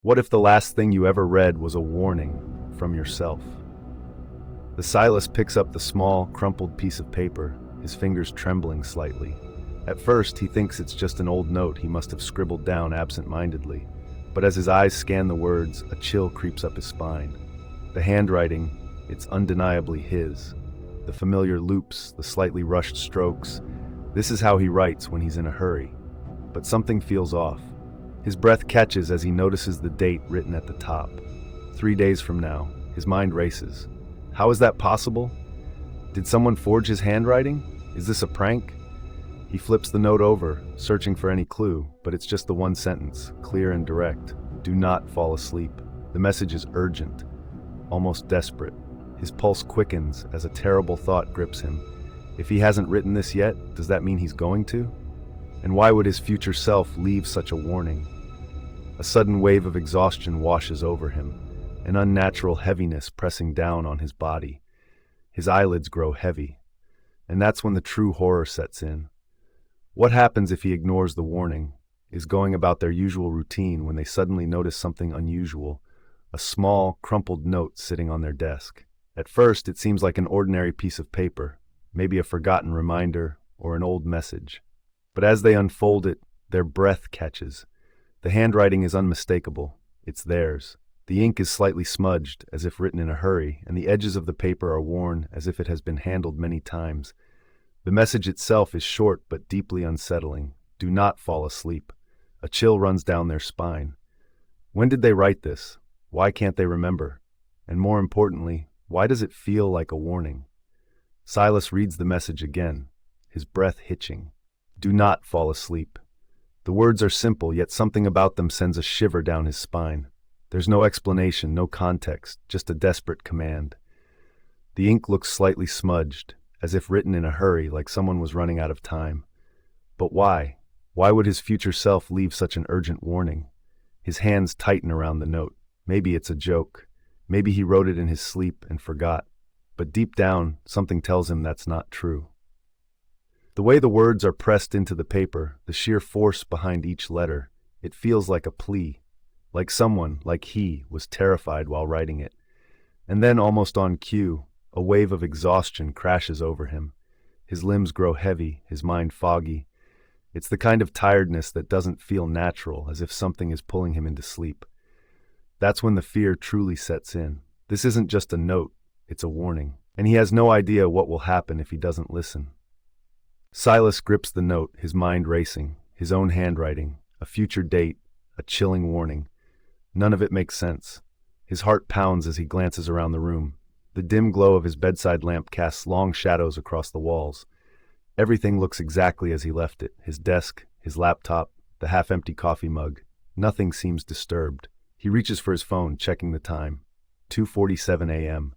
What if the last thing you ever read was a warning from yourself? The Silas picks up the small, crumpled piece of paper, his fingers trembling slightly. At first, he thinks it's just an old note he must have scribbled down absent-mindedly. But as his eyes scan the words, a chill creeps up his spine. The handwriting, it's undeniably his. The familiar loops, the slightly rushed strokes. This is how he writes when he's in a hurry. But something feels off. His breath catches as he notices the date written at the top. 3 days from now. His mind races. How is that possible? Did someone forge his handwriting? Is this a prank? He flips the note over, searching for any clue, but it's just the one sentence, clear and direct. Do not fall asleep. The message is urgent, almost desperate. His pulse quickens as a terrible thought grips him. If he hasn't written this yet, does that mean he's going to? And why would his future self leave such a warning? A sudden wave of exhaustion washes over him, an unnatural heaviness pressing down on his body. His eyelids grow heavy, and that's when the true horror sets in. What happens if he ignores the warning, is going about their usual routine when they suddenly notice something unusual, a small, crumpled note sitting on their desk? At first, it seems like an ordinary piece of paper, maybe a forgotten reminder or an old message. But as they unfold it, their breath catches. The handwriting is unmistakable. It's theirs. The ink is slightly smudged, as if written in a hurry, and the edges of the paper are worn as if it has been handled many times. The message itself is short but deeply unsettling. Do not fall asleep. A chill runs down their spine. When did they write this? Why can't they remember? And more importantly, why does it feel like a warning? Silas reads the message again, his breath hitching. Do not fall asleep. The words are simple, yet something about them sends a shiver down his spine. There's no explanation, no context, just a desperate command. The ink looks slightly smudged, as if written in a hurry, like someone was running out of time. But why? Why would his future self leave such an urgent warning? His hands tighten around the note. Maybe it's a joke. Maybe he wrote it in his sleep and forgot. But deep down, something tells him that's not true. The way the words are pressed into the paper, the sheer force behind each letter, it feels like a plea. Like someone, like he, was terrified while writing it. And then, almost on cue, a wave of exhaustion crashes over him. His limbs grow heavy, his mind foggy. It's the kind of tiredness that doesn't feel natural, as if something is pulling him into sleep. That's when the fear truly sets in. This isn't just a note, it's a warning. And he has no idea what will happen if he doesn't listen. Silas grips the note, his mind racing, his own handwriting, a future date, a chilling warning. None of it makes sense. His heart pounds as he glances around the room. The dim glow of his bedside lamp casts long shadows across the walls. Everything looks exactly as he left it. His desk, his laptop, the half-empty coffee mug. Nothing seems disturbed. He reaches for his phone, checking the time. 2:47 a.m.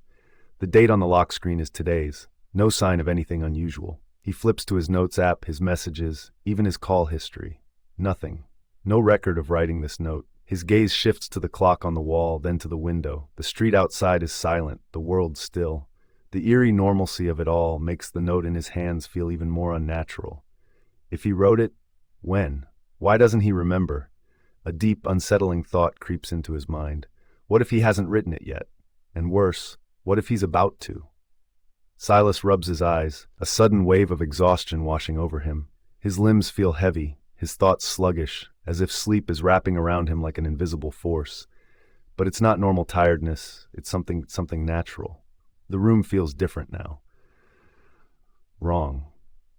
The date on the lock screen is today's. No sign of anything unusual. He flips to his notes app, his messages, even his call history. Nothing. No record of writing this note. His gaze shifts to the clock on the wall, then to the window. The street outside is silent, the world still. The eerie normalcy of it all makes the note in his hands feel even more unnatural. If he wrote it, when? Why doesn't he remember? A deep, unsettling thought creeps into his mind. What if he hasn't written it yet? And worse, what if he's about to? Silas rubs his eyes, a sudden wave of exhaustion washing over him. His limbs feel heavy, his thoughts sluggish, as if sleep is wrapping around him like an invisible force. But it's not normal tiredness, it's something natural. The room feels different now. Wrong.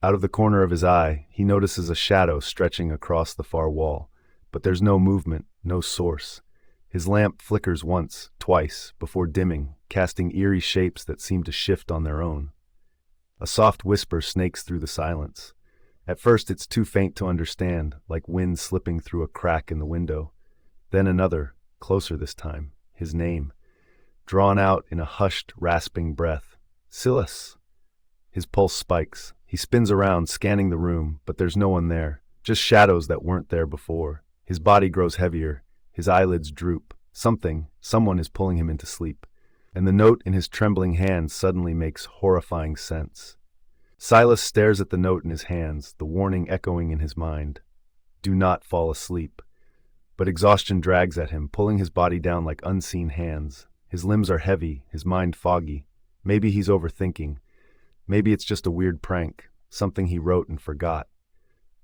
Out of the corner of his eye, he notices a shadow stretching across the far wall. But there's no movement, no source. His lamp flickers once, twice, before dimming, casting eerie shapes that seem to shift on their own. A soft whisper snakes through the silence. At first it's too faint to understand, like wind slipping through a crack in the window. Then another, closer this time, his name, drawn out in a hushed, rasping breath. Silas! His pulse spikes. He spins around, scanning the room, but there's no one there, just shadows that weren't there before. His body grows heavier, his eyelids droop. Someone is pulling him into sleep. And the note in his trembling hand suddenly makes horrifying sense. Silas stares at the note in his hands, the warning echoing in his mind. Do not fall asleep. But exhaustion drags at him, pulling his body down like unseen hands. His limbs are heavy, his mind foggy. Maybe he's overthinking. Maybe it's just a weird prank, something he wrote and forgot.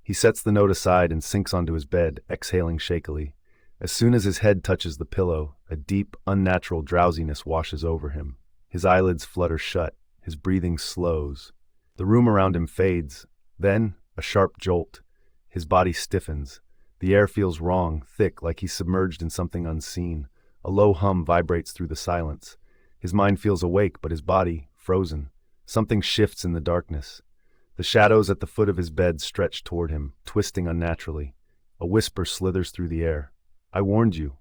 He sets the note aside and sinks onto his bed, exhaling shakily. As soon as his head touches the pillow, a deep, unnatural drowsiness washes over him. His eyelids flutter shut, his breathing slows. The room around him fades. Then, a sharp jolt. His body stiffens. The air feels wrong, thick, like he's submerged in something unseen. A low hum vibrates through the silence. His mind feels awake, but his body, frozen. Something shifts in the darkness. The shadows at the foot of his bed stretch toward him, twisting unnaturally. A whisper slithers through the air. "I warned you."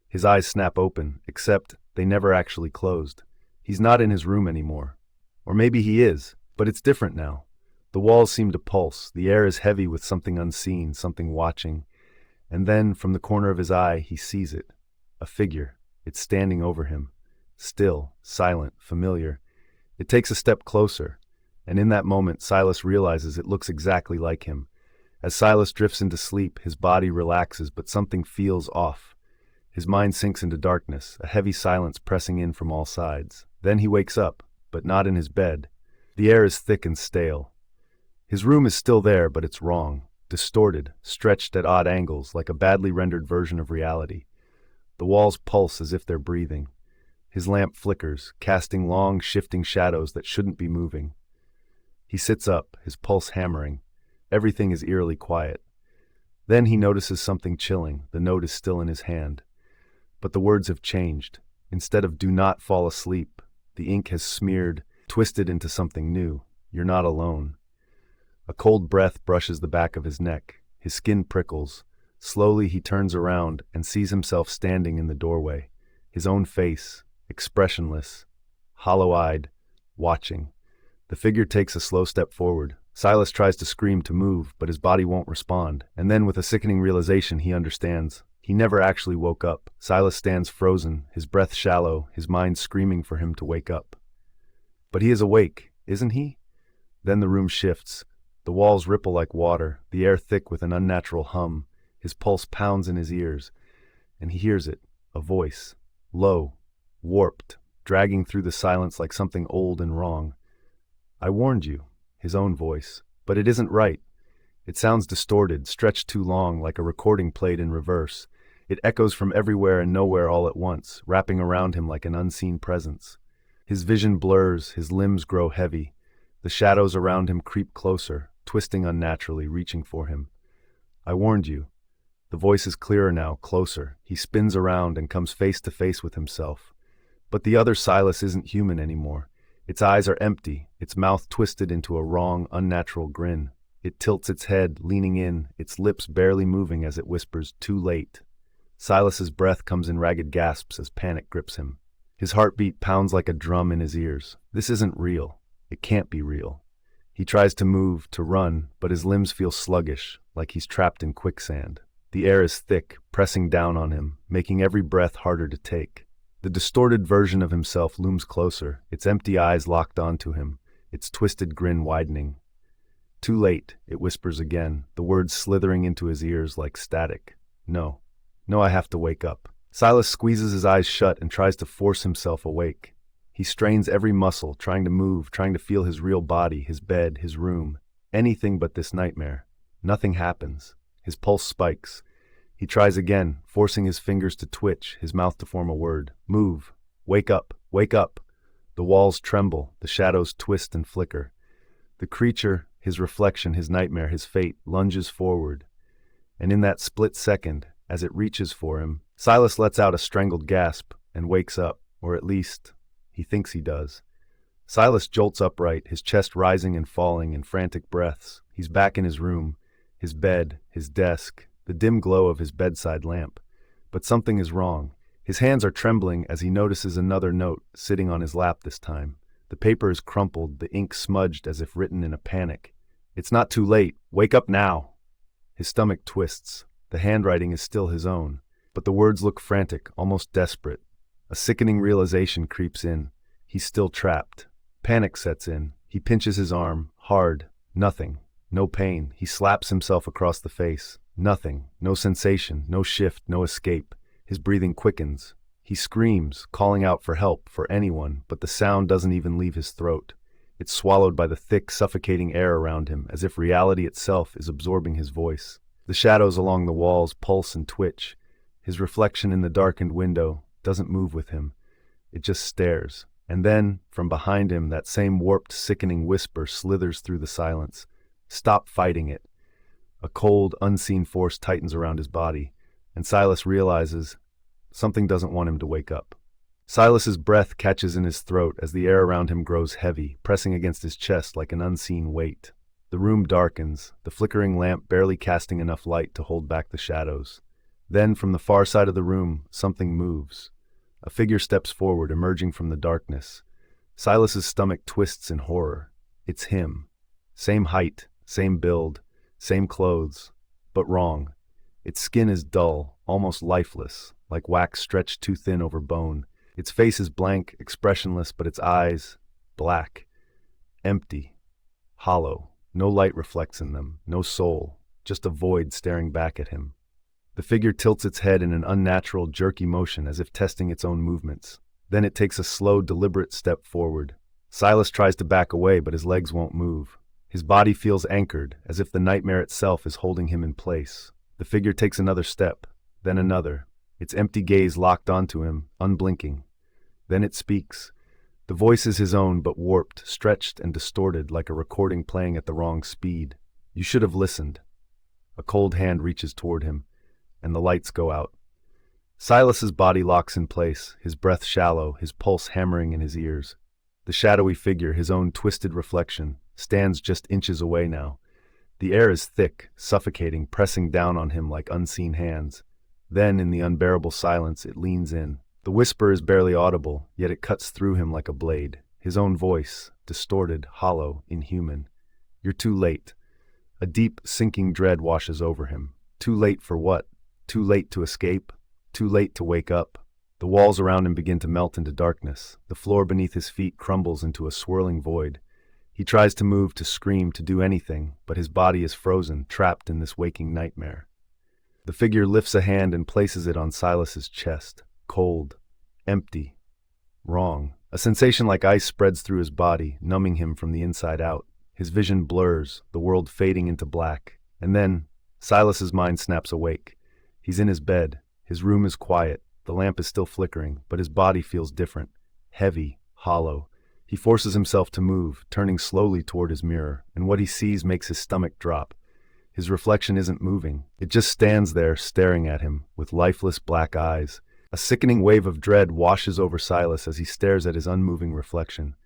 His eyes snap open, except they never actually closed. He's not in his room anymore. Or maybe he is, but it's different now. The walls seem to pulse, the air is heavy with something unseen, something watching. And then, from the corner of his eye, he sees it. A figure. It's standing over him. Still, silent, familiar. It takes a step closer, and in that moment Silas realizes it looks exactly like him. As Silas drifts into sleep, his body relaxes, but something feels off. His mind sinks into darkness, a heavy silence pressing in from all sides. Then he wakes up, but not in his bed. The air is thick and stale. His room is still there, but it's wrong. Distorted, stretched at odd angles, like a badly rendered version of reality. The walls pulse as if they're breathing. His lamp flickers, casting long, shifting shadows that shouldn't be moving. He sits up, his pulse hammering. Everything is eerily quiet. Then he notices something chilling. The note is still in his hand. But the words have changed. Instead of "do not fall asleep," the ink has smeared, twisted into something new. "You're not alone." A cold breath brushes the back of his neck. His skin prickles. Slowly he turns around and sees himself standing in the doorway. His own face, expressionless, hollow-eyed, watching. The figure takes a slow step forward. Silas tries to scream, to move, but his body won't respond. And then, with a sickening realization, he understands. He never actually woke up. Silas stands frozen, his breath shallow, his mind screaming for him to wake up. But he is awake, isn't he? Then the room shifts. The walls ripple like water, the air thick with an unnatural hum. His pulse pounds in his ears, and he hears it, a voice, low, warped, dragging through the silence like something old and wrong. "I warned you," his own voice, but it isn't right. It sounds distorted, stretched too long, like a recording played in reverse. It echoes from everywhere and nowhere all at once, wrapping around him like an unseen presence. His vision blurs, his limbs grow heavy. The shadows around him creep closer, twisting unnaturally, reaching for him. "I warned you." The voice is clearer now, closer. He spins around and comes face to face with himself. But the other Silas isn't human anymore. Its eyes are empty, its mouth twisted into a wrong, unnatural grin. It tilts its head, leaning in, its lips barely moving as it whispers, "Too late." Silas's breath comes in ragged gasps as panic grips him. His heartbeat pounds like a drum in his ears. This isn't real. It can't be real. He tries to move, to run, but his limbs feel sluggish, like he's trapped in quicksand. The air is thick, pressing down on him, making every breath harder to take. The distorted version of himself looms closer, its empty eyes locked onto him, its twisted grin widening. "Too late," it whispers again, the words slithering into his ears like static. No, I have to wake up." Silas squeezes his eyes shut and tries to force himself awake. He strains every muscle, trying to move, trying to feel his real body, his bed, his room. Anything but this nightmare. Nothing happens. His pulse spikes. He tries again, forcing his fingers to twitch, his mouth to form a word. "Move. Wake up. Wake up." The walls tremble, the shadows twist and flicker. The creature, his reflection, his nightmare, his fate, lunges forward. And in that split second, as it reaches for him, Silas lets out a strangled gasp and wakes up, or at least, he thinks he does. Silas jolts upright, his chest rising and falling in frantic breaths. He's back in his room, his bed, his desk, the dim glow of his bedside lamp. But something is wrong. His hands are trembling as he notices another note sitting on his lap this time. The paper is crumpled, the ink smudged as if written in a panic. "It's not too late. Wake up now." His stomach twists. The handwriting is still his own, but the words look frantic, almost desperate. A sickening realization creeps in. He's still trapped. Panic sets in. He pinches his arm, hard. Nothing. No pain. He slaps himself across the face. Nothing, no sensation, no shift, no escape. His breathing quickens. He screams, calling out for help, for anyone, but the sound doesn't even leave his throat. It's swallowed by the thick, suffocating air around him, as if reality itself is absorbing his voice. The shadows along the walls pulse and twitch. His reflection in the darkened window doesn't move with him. It just stares. And then, from behind him, that same warped, sickening whisper slithers through the silence. Stop fighting it. A cold, unseen force tightens around his body, and Silas realizes something doesn't want him to wake up. Silas's breath catches in his throat as the air around him grows heavy, pressing against his chest like an unseen weight. The room darkens, the flickering lamp barely casting enough light to hold back the shadows. Then, from the far side of the room, something moves. A figure steps forward, emerging from the darkness. Silas's stomach twists in horror. It's him. Same height, same build, same clothes, but wrong. Its skin is dull, almost lifeless, like wax stretched too thin over bone. Its face is blank, expressionless, but its eyes, black, empty, hollow. No light reflects in them, no soul, just a void staring back at him. The figure tilts its head in an unnatural, jerky motion as if testing its own movements. Then it takes a slow, deliberate step forward. Silas tries to back away, but his legs won't move. His body feels anchored, as if the nightmare itself is holding him in place. The figure takes another step, then another, its empty gaze locked onto him, unblinking. Then it speaks. The voice is his own, but warped, stretched, and distorted like a recording playing at the wrong speed. You should have listened. A cold hand reaches toward him, and the lights go out. Silas's body locks in place, his breath shallow, his pulse hammering in his ears. The shadowy figure, his own twisted reflection, stands just inches away now. The air is thick, suffocating, pressing down on him like unseen hands. Then, in the unbearable silence, it leans in. The whisper is barely audible, yet it cuts through him like a blade. His own voice, distorted, hollow, inhuman. You're too late. A deep, sinking dread washes over him. Too late for what? Too late to escape? Too late to wake up? The walls around him begin to melt into darkness. The floor beneath his feet crumbles into a swirling void. He tries to move, to scream, to do anything, but his body is frozen, trapped in this waking nightmare. The figure lifts a hand and places it on Silas's chest. Cold, empty, wrong. A sensation like ice spreads through his body, numbing him from the inside out. His vision blurs, the world fading into black. And then, Silas's mind snaps awake. He's in his bed. His room is quiet. The lamp is still flickering, but his body feels different. Heavy, hollow. He forces himself to move, turning slowly toward his mirror, and what he sees makes his stomach drop. His reflection isn't moving. It just stands there, staring at him, with lifeless black eyes. A sickening wave of dread washes over Silas as he stares at his unmoving reflection.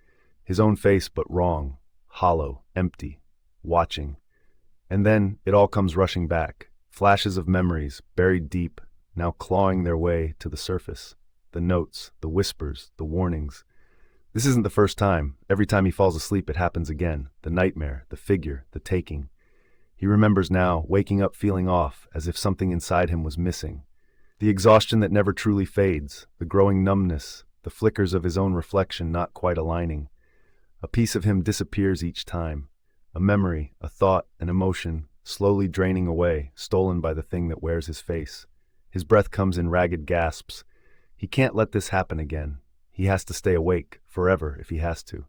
His own face, but wrong, hollow, empty, watching. And then it all comes rushing back. Flashes of memories, buried deep, now clawing their way to the surface. The notes, the whispers, the warnings. This isn't the first time. Every time he falls asleep, it happens again. The nightmare, the figure, the taking. He remembers now, waking up feeling off, as if something inside him was missing. The exhaustion that never truly fades, the growing numbness, the flickers of his own reflection not quite aligning. A piece of him disappears each time. A memory, a thought, an emotion, slowly draining away, stolen by the thing that wears his face. His breath comes in ragged gasps. He can't let this happen again. He has to stay awake, forever, if he has to.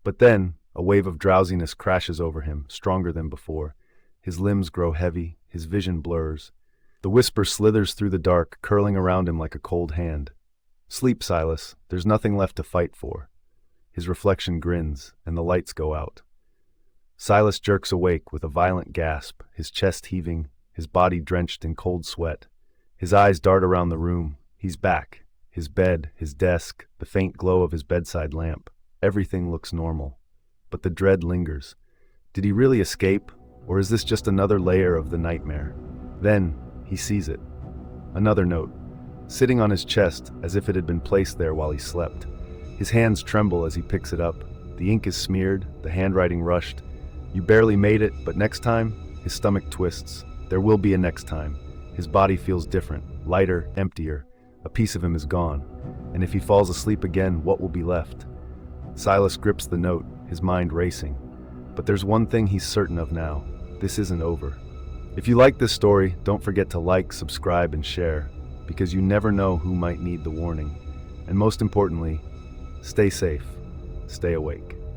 But then, a wave of drowsiness crashes over him, stronger than before. His limbs grow heavy, his vision blurs. The whisper slithers through the dark, curling around him like a cold hand. Sleep, Silas. There's nothing left to fight for. His reflection grins, and the lights go out. Silas jerks awake with a violent gasp, his chest heaving, his body drenched in cold sweat. His eyes dart around the room. He's back. His bed, his desk, the faint glow of his bedside lamp. Everything looks normal. But the dread lingers. Did he really escape, or is this just another layer of the nightmare? Then, he sees it. Another note, sitting on his chest as if it had been placed there while he slept. His hands tremble as he picks it up. The ink is smeared, the handwriting rushed. You barely made it, but next time, his stomach twists. There will be a next time. His body feels different, lighter, emptier. A piece of him is gone. And if he falls asleep again, what will be left? Silas grips the note, his mind racing. But there's one thing he's certain of now. This isn't over. If you like this story, don't forget to like, subscribe, and share, because you never know who might need the warning. And most importantly, stay safe, stay awake.